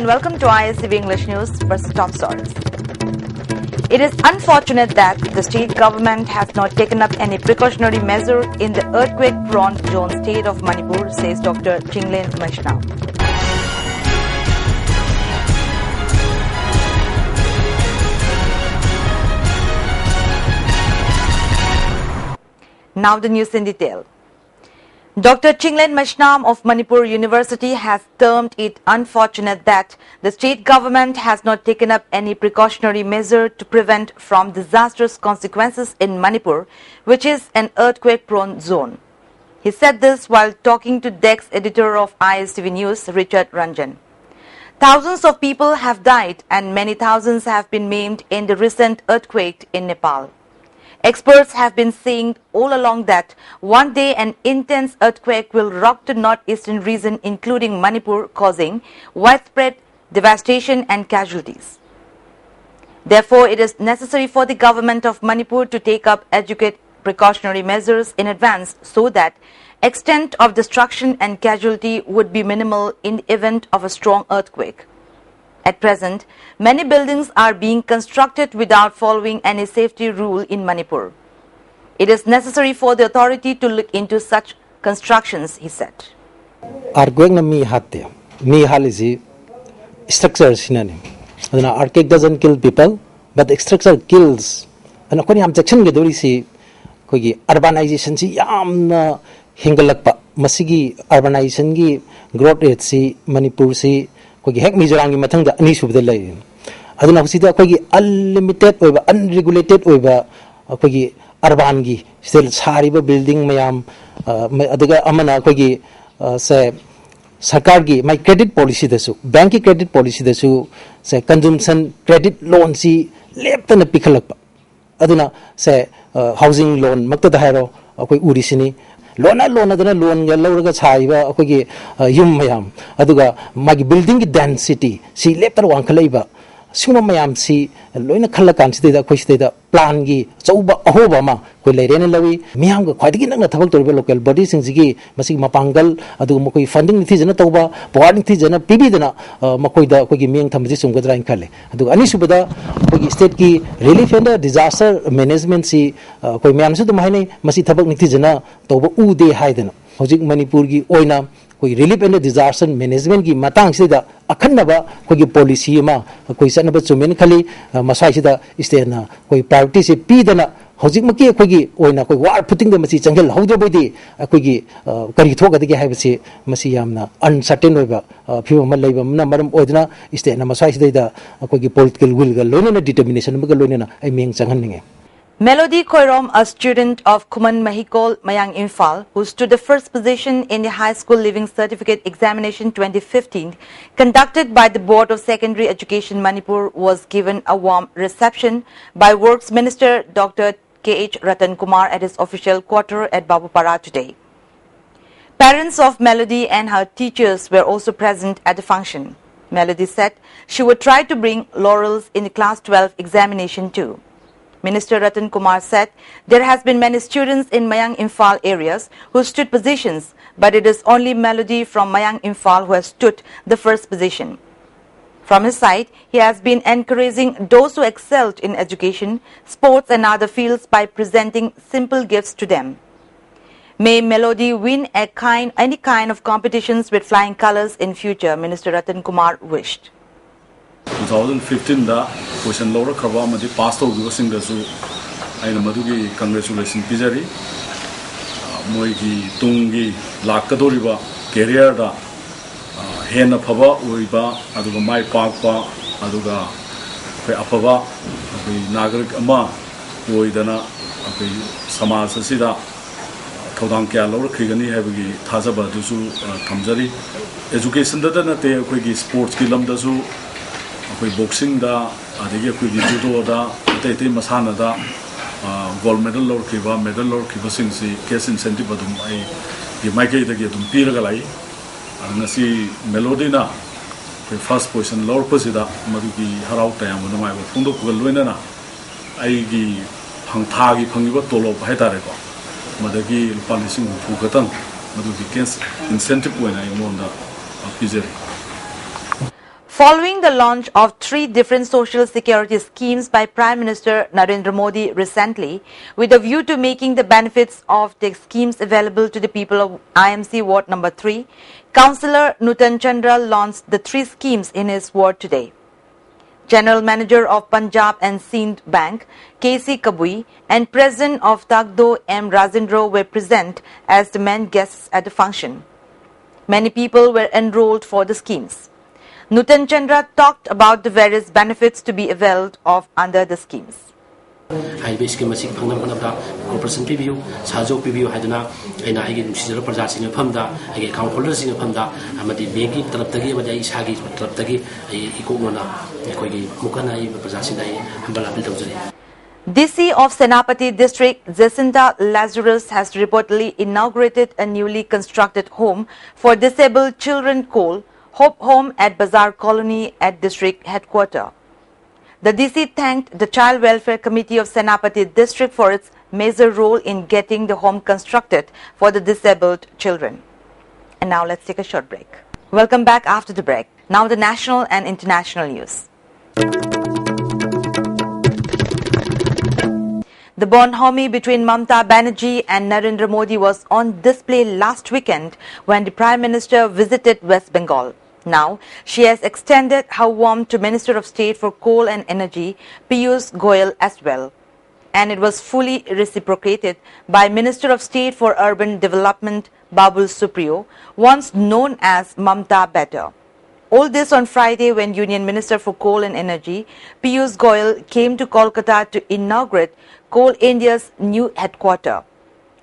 and welcome to ISTV English News. First, top stories. It is unfortunate that the state government has not taken up any precautionary measure in the earthquake-prone zone state of Manipur, says Dr. Chinglen Maishnam. Now the news in detail. Dr. Chinglen Maishnam of Manipur University has termed it unfortunate that the state government has not taken up any precautionary measure to prevent from disastrous consequences in Manipur, which is an earthquake-prone zone. He said this while talking to DEX editor of ISTV News, Richard Ranjan. Thousands of people have died and many thousands have been maimed in the recent earthquake in Nepal. Experts have been saying all along that one day an intense earthquake will rock the northeastern region, including Manipur, causing widespread devastation and casualties. Therefore, it is necessary for the government of Manipur to take up adequate precautionary measures in advance so that extent of destruction and casualty would be minimal in the event of a strong earthquake. At present, many buildings are being constructed without following any safety rule in Manipur. It is necessary for the authority to look into such constructions, he said. Earthquake is structure. Earthquake doesn't kill people, but the structure kills. And according to section urbanization urbanization growth rate Manipur Hek Mizoram Matanga Anisub the Lay. Aduna Husida Kogi unlimited over unregulated over Kogi Arbangi, still Sariba building Mayam Adaga Amana Kogi say Sakargi, my credit policy the su, banky credit policy the su, say consumption credit loan see left in a pickle up. Aduna say housing loan, Makta the Hero, Urisini. Loan adana loan lower Saiba, Yum Mayam, Aduga, my building density, see later one Kaleba, Suma Mayam see, Loina Kalakan, the question plan gi, Soba Obama, Kularen Lawi, Miam, quite again a talk to local bodies in Zigi, Masima Pangal, Adumokoi funding the Tizana Toba, Boarding Tizana, Pibidana, Makoida, Kogi Miang Tamazis and Gadran Kale. Adu Anisubada, Kogi State Ki, Relief and Disaster Management see, Koyam Sudamane, Masitabak Nitizana, Toba Ude Haiden, Hojik Manipurgi, Oina. कोई relief and disaster management की मतंग सिदा अखन्नबा कोई policy मा कोई सनब चुमेन खली मसाइसिदा स्टेटना कोई priority से पीदना हजिक मकी कोई ओइना कोई वार पुटिंग द मसी चंगल हौदबैदि कोई करी थोगदगे हाइबसे मसी यामना अनसर्टेन ओइबा फिवम लैबमना मरम ओइदना स्टेटना मसाइसिदा कोई पॉलिटिकल विल ग लोनेना डिटरमिनेशन मग लोनेना आई मेंग चंगननिगे Melody Koirom, a student of Kuman Mahikol, Mayang Imphal, who stood the first position in the High School Living Certificate Examination 2015, conducted by the Board of Secondary Education Manipur, was given a warm reception by Works Minister Dr. K.H. Ratan Kumar at his official quarter at Babupara today. Parents of Melody and her teachers were also present at the function. Melody said she would try to bring laurels in the Class 12 examination too. Minister Ratan Kumar said there has been many students in Mayang Imphal areas who stood positions, but it is only Melody from Mayang Imphal who has stood the first position. From his side, he has been encouraging those who excelled in education, sports and other fields by presenting simple gifts to them. May Melody win any kind of competitions with flying colors in future, Minister Ratan Kumar wished. 2015 da question law kharwa madi pass to gi sing da su aina madugi congratulation pijari moi gi tungi lakadori ba career da hena phaba oiba aduga mai pakpa aduga kai afaba kai nagarik ama oidana kai samaj asida thodang kya law khigani habagi thajaba dusu thamjari education da na te koi gi sports ki lam da su boxing da adigi judo da te masana da gold medal lor kiba medal lor kiba singsi cash incentive adum ai di maike da gi dum piraga lai ngasi Melody na first position lor pasida madugi harau tayam no mai ba phungdo kugal loina na ai gi phangtha gi phangiba tolo bhai tare ko madagi palising phukatang madugi cash incentive poina imonda pizeri. Following the launch of 3 different social security schemes by Prime Minister Narendra Modi recently, with a view to making the benefits of the schemes available to the people of IMC Ward number 3, Councillor Nutan Chandra launched the 3 schemes in his ward today. General Manager of Punjab and Sindh Bank, K.C. Kabui, and President of Tagdo, M. Rajendra, were present as the main guests at the function. Many people were enrolled for the schemes. Nutan Chandra talked about the various benefits to be availed of under the schemes. Scheme corporation PBU, Sajo PBU Haduna, and I get Projects in a Pumda, I get account holders in a Pumda, Amadi Banking, Traptagi, Shagi, Traptagi, Ikona, Mukana, Projects, Hambala Bildozari. DC of Senapati District, Jacinta Lazarus, has reportedly inaugurated a newly constructed home for disabled children called Hope Home at Bazaar Colony at district headquarters. The DC thanked the Child Welfare Committee of Senapati District for its major role in getting the home constructed for the disabled children. And now let's take a short break. Welcome back after the break. Now the national and international news. The bonhomie between Mamata Banerjee and Narendra Modi was on display last weekend when the Prime Minister visited West Bengal. Now, she has extended her warmth to Minister of State for Coal and Energy, Piyush Goyal, as well. And it was fully reciprocated by Minister of State for Urban Development, Babul Supriyo, once known as Mamata Better. All this on Friday when Union Minister for Coal and Energy, Piyush Goyal, came to Kolkata to inaugurate Coal India's new headquarters.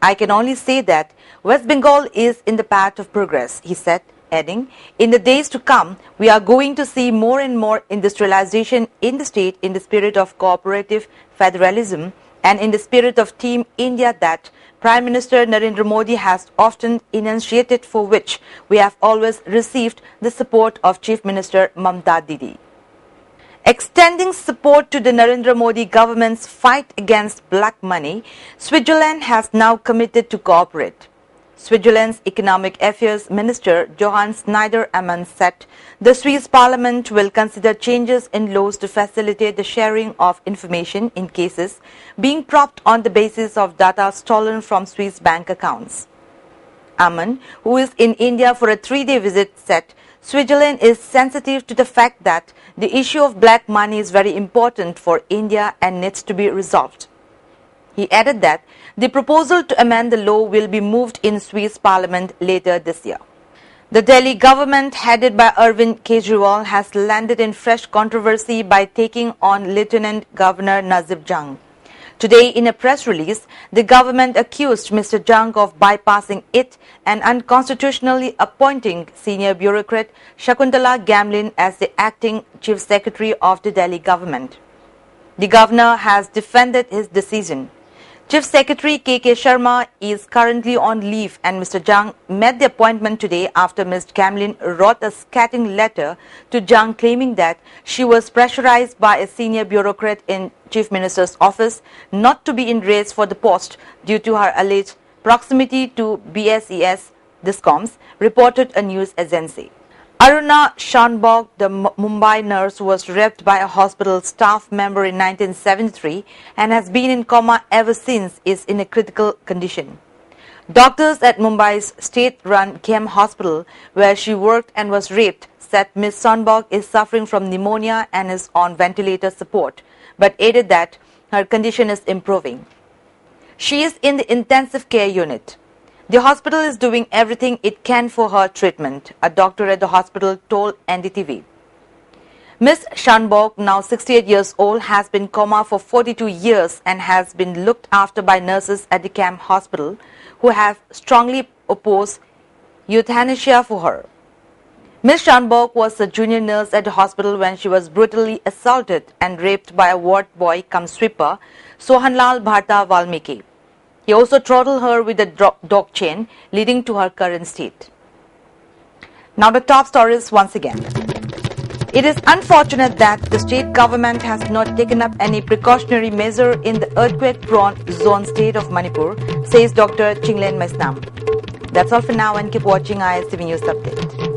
I can only say that West Bengal is in the path of progress, he said, adding, in the days to come, we are going to see more and more industrialization in the state in the spirit of cooperative federalism and in the spirit of Team India that Prime Minister Narendra Modi has often enunciated, for which we have always received the support of Chief Minister Mamata Didi. Extending support to the Narendra Modi government's fight against black money, Switzerland has now committed to cooperate. Switzerland's Economic Affairs Minister Johann Schneider-Ammann said the Swiss Parliament will consider changes in laws to facilitate the sharing of information in cases being propped on the basis of data stolen from Swiss bank accounts. Ammann, who is in India for a 3-day visit, said Switzerland is sensitive to the fact that the issue of black money is very important for India and needs to be resolved. He added that the proposal to amend the law will be moved in Swiss Parliament later this year. The Delhi government, headed by Arvind Kejriwal, has landed in fresh controversy by taking on Lieutenant Governor Nazib Jung. Today, in a press release, the government accused Mr. Jung of bypassing it and unconstitutionally appointing senior bureaucrat Shakuntala Gamlin as the acting chief secretary of the Delhi government. The governor has defended his decision. Chief Secretary K.K. Sharma is currently on leave and Mr. Jung made the appointment today after Ms. Gamlin wrote a scathing letter to Jung claiming that she was pressurized by a senior bureaucrat in Chief Minister's office not to be in race for the post due to her alleged proximity to BSES Discoms, reported a news agency. Aruna Shanbog, the Mumbai nurse, was raped by a hospital staff member in 1973 and has been in coma ever since, is in a critical condition. Doctors at Mumbai's state-run KEM hospital, where she worked and was raped, said Ms. Shanbog is suffering from pneumonia and is on ventilator support, but added that her condition is improving. She is in the intensive care unit. The hospital is doing everything it can for her treatment, a doctor at the hospital told NDTV. Ms. Shanbog, now 68 years old, has been in coma for 42 years and has been looked after by nurses at the KEM hospital who have strongly opposed euthanasia for her. Ms. Shanbog was a junior nurse at the hospital when she was brutally assaulted and raped by a ward boy cum sweeper, Sohanlal Bharta Valmiki. He also throttled her with a dog chain, leading to her current state. Now the top stories once again. It is unfortunate that the state government has not taken up any precautionary measure in the earthquake-prone zone state of Manipur, says Dr. Chinglen Mesnam. That's all for now and keep watching ISTV News Update.